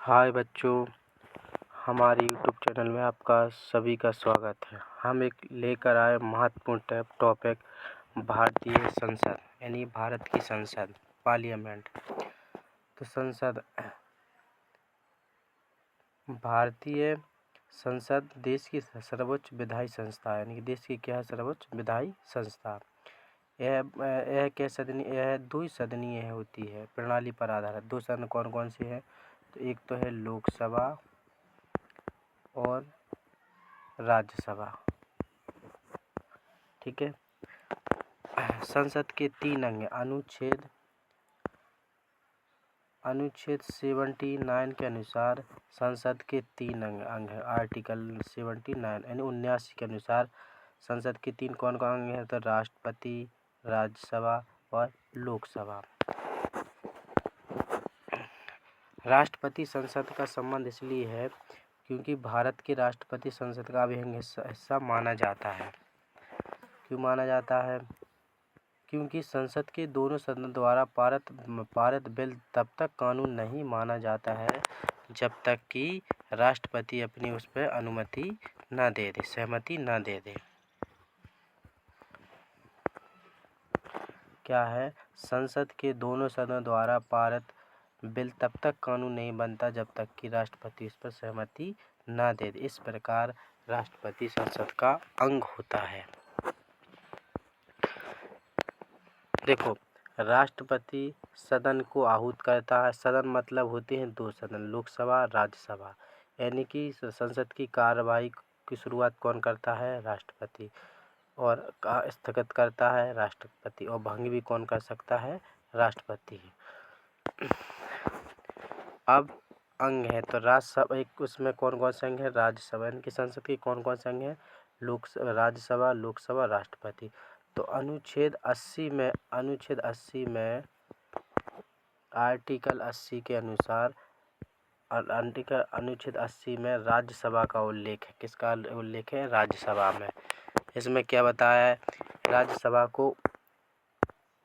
हाय बच्चों, हमारे YouTube channel में आपका सभी का स्वागत है। हम एक लेकर आए महत्वपूर्ण टॉपिक भारतीय संसद यानी भारत की संसद पार्लियामेंट। तो संसद, भारतीय संसद देश की सर्वोच्च विधायी संस्था है, यानी कि देश की क्या है, सर्वोच्च विधायी संस्था। यह क्या सदनीय, यह द्विसदनीय होती है, प्रणाली पर आधारित। दो सदन कौन कौन से हैं? तो एक तो है लोकसभा और राज्यसभा। ठीक है। संसद के 3 अंग, अनुच्छेद 79 के अनुसार संसद के 3 अंग है। आर्टिकल 79 यानी 79 के अनुसार संसद के 3 कौन कौन अंग हैं? तो राष्ट्रपति, राज्यसभा और लोकसभा। राष्ट्रपति संसद का संबंध इसलिए है क्योंकि भारत के राष्ट्रपति संसद का अभिन्न हिस्सा माना जाता है। क्यों माना जाता है? क्योंकि संसद के दोनों सदनों द्वारा पारित बिल तब तक कानून नहीं माना जाता है जब तक कि राष्ट्रपति अपनी उस पर अनुमति न दे दे, सहमति न दे दे। क्या है? संसद के दोनों सदनों द्वारा पारित बिल तब तक कानून नहीं बनता जब तक कि राष्ट्रपति उस पर सहमति न दे दे। इस प्रकार राष्ट्रपति संसद का अंग होता है। देखो, राष्ट्रपति सदन को आहूत करता है। सदन मतलब होते हैं 2 सदन, लोकसभा, राज्यसभा। यानी कि संसद की कार्यवाही की शुरुआत कौन करता है? राष्ट्रपति। और स्थगित करता है राष्ट्रपति, और भंग भी कौन कर सकता है? राष्ट्रपति। अब अंग है तो राज्यसभा, एक उसमें कौन कौन से अंग है? राज्यसभा। यानी कि संसद के कौन कौन से अंग हैं? राज्यसभा, लोकसभा, राष्ट्रपति। तो अनुच्छेद 80 में आर्टिकल 80 के अनुसार अनुच्छेद 80 में राज्यसभा का उल्लेख है। किसका उल्लेख है? राज्यसभा में। इसमें क्या बताया है? राज्यसभा को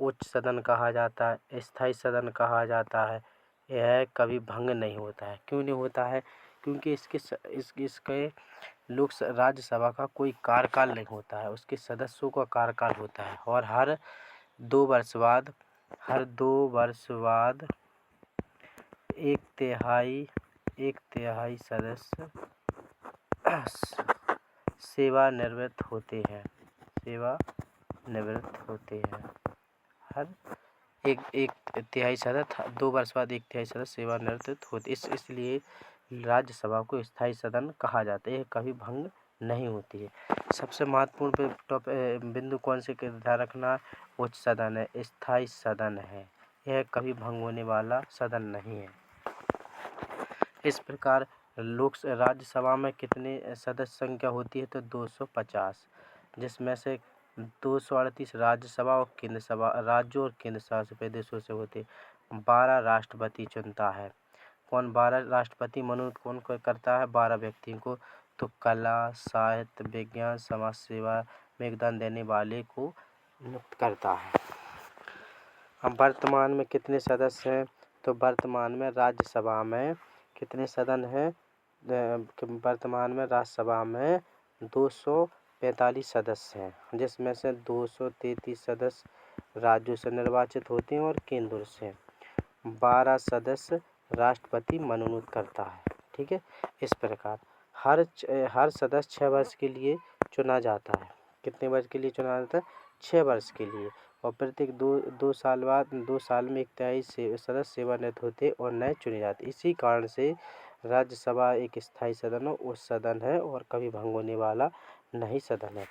उच्च सदन कहा जाता है, स्थायी सदन कहा जाता है। यह कभी भंग नहीं होता है। क्यों नहीं होता है? क्योंकि इसके राज्यसभा का कोई कार्यकाल नहीं होता है, उसके सदस्यों का कार्यकाल होता है। और हर 2 वर्ष बाद एक तिहाई सदस्य सेवानिवृत्त होते हैं। हर एक तिहाई सदस्य 2 वर्ष बाद एक तिहाई सदस्य सेवानिवृत्त होते। इसलिए राज्यसभा को स्थायी सदन कहा जाता है। यह कभी भंग नहीं होती है। सबसे महत्वपूर्ण बिंदु कौन से का ध्यान रखना? उच्च सदन है, स्थायी सदन है। यह कभी भंग होने वाला सदन नहीं है। इस प्रकार राज्यसभा में कितने सदस्य संख्या होती है? तो 250, जिसमें से 238 राज्यसभा और केंद्र सभा, राज्यों और केंद्र शासित प्रदेशों से होते। 12 राष्ट्रपति चुनता है। कौन 12 राष्ट्रपति मनोनीत कौन करता है? 12 व्यक्तियों को। तो कला, साहित्य, विज्ञान, समाज सेवा में योगदान देने वाले को नियुक्त करता है। अब वर्तमान में कितने सदस्य हैं? तो वर्तमान में राज्यसभा में कितने सदन हैं? वर्तमान में राज्यसभा में 245 सदस्य हैं, जिसमें से 233 सदस्य राज्यों से निर्वाचित होते हैं और केंद्र से। 12 सदस्य राष्ट्रपति मनोनीत करता है। ठीक है। इस प्रकार हर सदस्य 6 वर्ष के लिए चुना जाता है। कितने वर्ष के लिए चुना जाता है? 6 वर्ष के लिए। और प्रत्येक 2 साल बाद 2 साल में एक तिहाई से सदस्य सेवानिवृत्त होते और नए चुने जाते। इसी कारण से राज्यसभा एक स्थायी सदन हो, उच्च सदन है और कभी भंग होने वाला नहीं सदन है।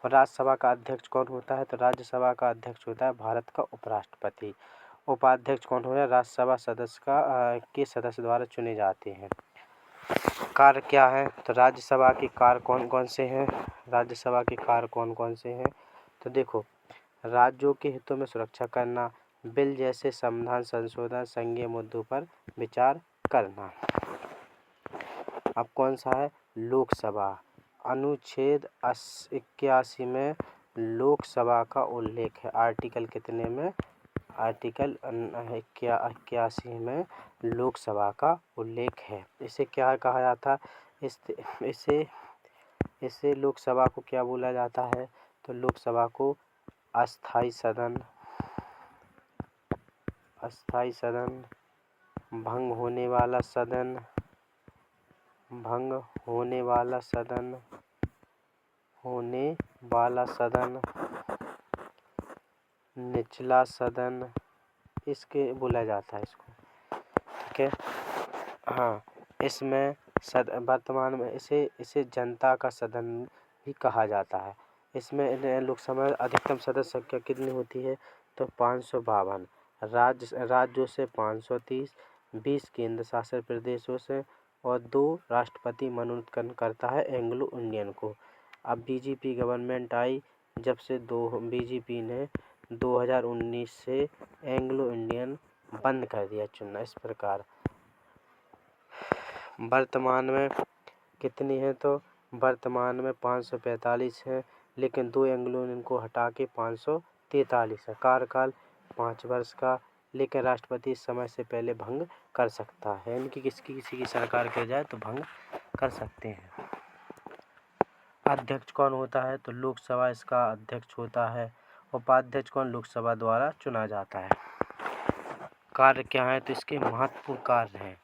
और राज्यसभा का अध्यक्ष कौन होता है? तो राज्यसभा का अध्यक्ष होता है भारत का उपराष्ट्रपति। उपाध्यक्ष कौन होता है? राज्यसभा सदस्य के सदस्य द्वारा चुने जाते हैं। कार्य क्या है? तो राज्यसभा के कार्य कौन कौन से हैं? राज्यसभा के कार्य कौन कौन से हैं? तो देखो, राज्यों के हितों में सुरक्षा करना, बिल जैसे संविधान संशोधन, संघीय मुद्दों पर विचार करना। अब कौन सा है? लोकसभा। अनुच्छेद 81 में लोकसभा का उल्लेख है। आर्टिकल कितने में? आर्टिकल 81 में लोकसभा का उल्लेख है। इसे क्या कहा जाता है? इसे लोकसभा को क्या बोला जाता है? तो लोकसभा को अस्थाई सदन, भंग होने वाला सदन, निचला सदन, इसके बोला जाता है इसको। ठीक है। हाँ, इसमें वर्तमान में इसे जनता का सदन भी कहा जाता है। इसमें लोकसभा में अधिकतम सदस्य संख्या कितनी होती है? तो 552। राज्यों से 530, 20 केंद्र शासित प्रदेशों से और 2 राष्ट्रपति मनोनीत करता है एंग्लो इंडियन को। अब बीजेपी गवर्नमेंट आई, जब से बीजेपी ने 2019 से एंग्लो इंडियन बंद कर दिया चुनना। इस प्रकार वर्तमान में कितनी है? तो वर्तमान में 545 है, लेकिन 2 एंग्लो इंडियन को हटा के 543 है। कार्यकाल 5 वर्ष का, लेकिन राष्ट्रपति इस समय से पहले भंग कर सकता है, यानी कि किसी की सरकार गिर जाए तो भंग कर सकते हैं। अध्यक्ष कौन होता है? तो लोकसभा इसका अध्यक्ष होता है। उपाध्यक्ष कौन? लोकसभा द्वारा चुना जाता है। कार्य क्या है? तो इसके महत्वपूर्ण कार्य हैं।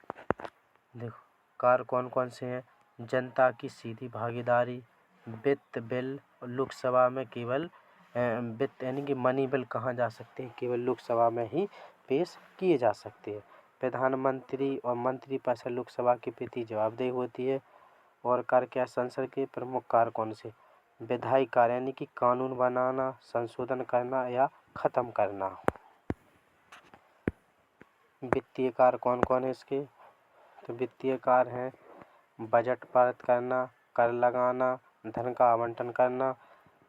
देखो कार्य कौन कौन से हैं? जनता की सीधी भागीदारी, वित्त बिल, लोकसभा में केवल वित्त यानी कि मनी बिल कहाँ जा सकते हैं? केवल लोकसभा में ही पेश किए जा सकते हैं। प्रधानमंत्री और मंत्री परिषद लोकसभा के प्रति जवाबदेही होती है। और कार्य क्या? संसद के प्रमुख कार्य कौन से? विधायी कार्य यानी कि कानून बनाना, संशोधन करना या खत्म करना। वित्तीय कार्य कौन कौन है इसके? तो वित्तीय कार्य हैं बजट पारित करना, कर लगाना, धन का आवंटन करना।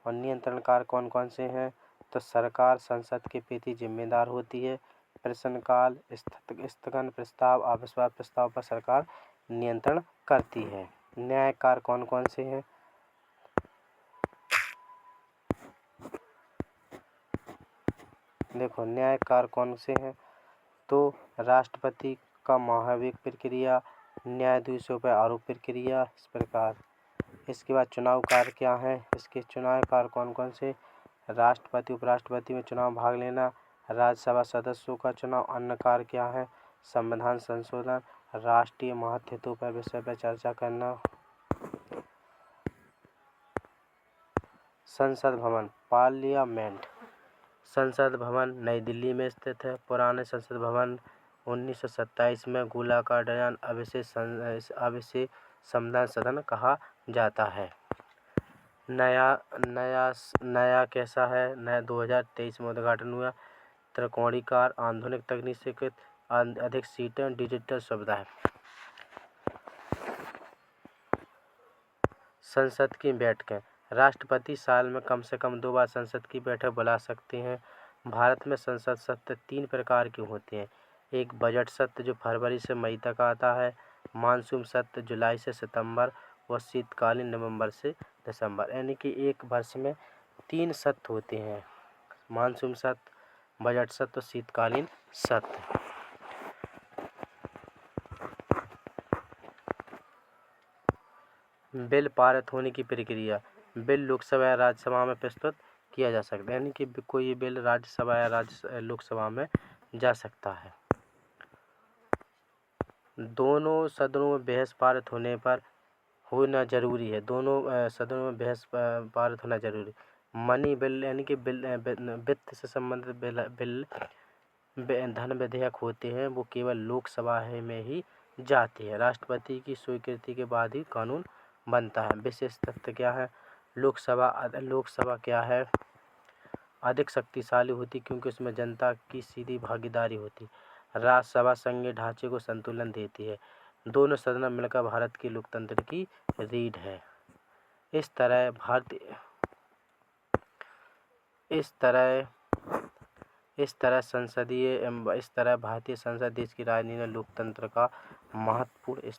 और नियंत्रण कार्य कौन कौन से हैं? तो सरकार संसद के प्रति जिम्मेदार होती है। प्रश्नकाल, स्थगन प्रस्ताव, अविश्वास प्रस्ताव पर सरकार नियंत्रण करती है। न्याय कार्य कौन कौन से हैं? देखो न्याय कार्य कौन से हैं? तो राष्ट्रपति का महाभियोग प्रक्रिया, न्यायाधीशों पर आरोप प्रक्रिया। इस प्रकार इसके बाद चुनाव कार्य क्या है? इसके चुनाव कार्य कौन कौन से? राष्ट्रपति उपराष्ट्रपति में चुनाव भाग लेना, राज्यसभा सदस्यों का चुनाव। अन्य कार्य क्या है? संविधान संशोधन, राष्ट्रीय महत्व पर विषय पर चर्चा करना। संसद भवन, पार्लियामेंट। संसद भवन नई दिल्ली में स्थित है। पुराने संसद भवन 1927 में गोलाकार डिजाइन, अब इसे संविधान सदन कहा जाता है। नया कैसा है? नया 2023 में उद्घाटन हुआ। त्रिकोणीकार, आधुनिक तकनीक से अधिक सीटें, डिजिटल सुविधा है। संसद की बैठकें, राष्ट्रपति साल में कम से कम 2 बार संसद की बैठक बुला सकते हैं। भारत में संसद सत्र 3 प्रकार के होते हैं। एक बजट सत्र जो फरवरी से मई तक आता है, मानसून सत्र जुलाई से सितंबर और शीतकालीन नवंबर से दिसंबर। यानी कि एक वर्ष में 3 सत्र होते हैं, मानसून सत्र, बजट सत्र, शीतकालीन सत्र। बिल पारित होने की प्रक्रिया, बिल लोकसभा या राज्यसभा में प्रस्तुत किया जा सकता है, यानी कि कोई बिल राज्यसभा या लोकसभा में जा सकता है। दोनों सदनों में बहस पारित होने पर होना जरूरी है। दोनों सदनों में बहस पारित होना जरूरी। मनी बिल यानी कि वित्त से संबंधित बिल धन विधेयक होते हैं, वो केवल लोकसभा में ही जाती है। राष्ट्रपति की स्वीकृति के बाद ही कानून बनता है। विशेष तथ्य क्या है? लोकसभा क्या है? अधिक शक्तिशाली होती क्योंकि उसमें जनता की सीधी भागीदारी होती। राज्यसभा संघीय ढांचे को संतुलन देती है। दोनों सदन मिलकर भारत के लोकतंत्र की रीढ़ है। इस तरह भारतीय संसद देश की राजनीति में लोकतंत्र का महत्वपूर्ण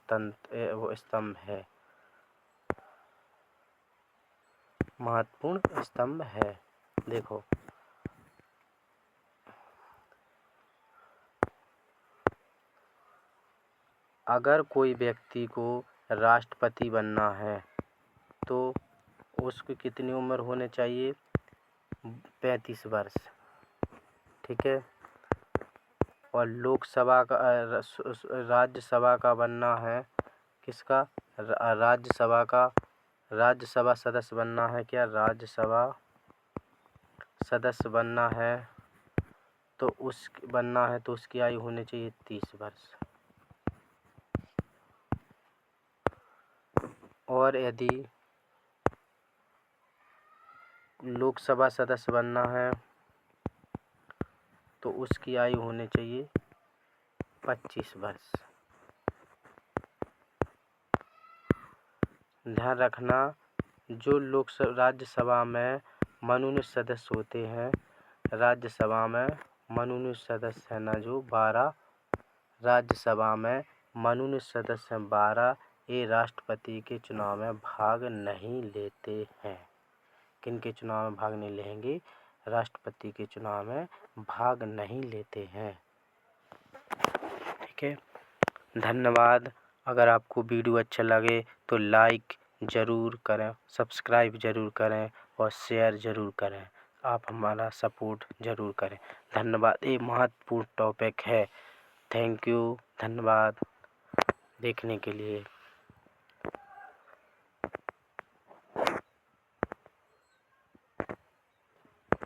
स्तंभ है। देखो अगर कोई व्यक्ति को राष्ट्रपति बनना है तो उसकी कितनी उम्र होनी चाहिए? 35 वर्ष। ठीक है। और लोकसभा का राज्यसभा का बनना है किसका? राज्यसभा सदस्य बनना है क्या? राज्यसभा सदस्य बनना है तो उसकी आयु होनी चाहिए 30 वर्ष। और यदि लोकसभा सदस्य बनना है तो उसकी आयु होनी चाहिए 25 वर्ष। ध्यान रखना, जो राज्यसभा में मनोनीत सदस्य होते हैं, राज्यसभा में मनोनीत सदस्य है ना जो 12, राज्यसभा में मनोनीत सदस्य 12, ये राष्ट्रपति के चुनाव में भाग नहीं लेते हैं। किनके चुनाव में भाग नहीं लेंगे? राष्ट्रपति के चुनाव में भाग नहीं लेते हैं। ठीक है, धन्यवाद। अगर आपको वीडियो अच्छा लगे तो लाइक ज़रूर करें, सब्सक्राइब ज़रूर करें और शेयर ज़रूर करें। आप हमारा सपोर्ट ज़रूर करें। धन्यवाद। ये महत्वपूर्ण टॉपिक है। थैंक यू, धन्यवाद देखने के लिए।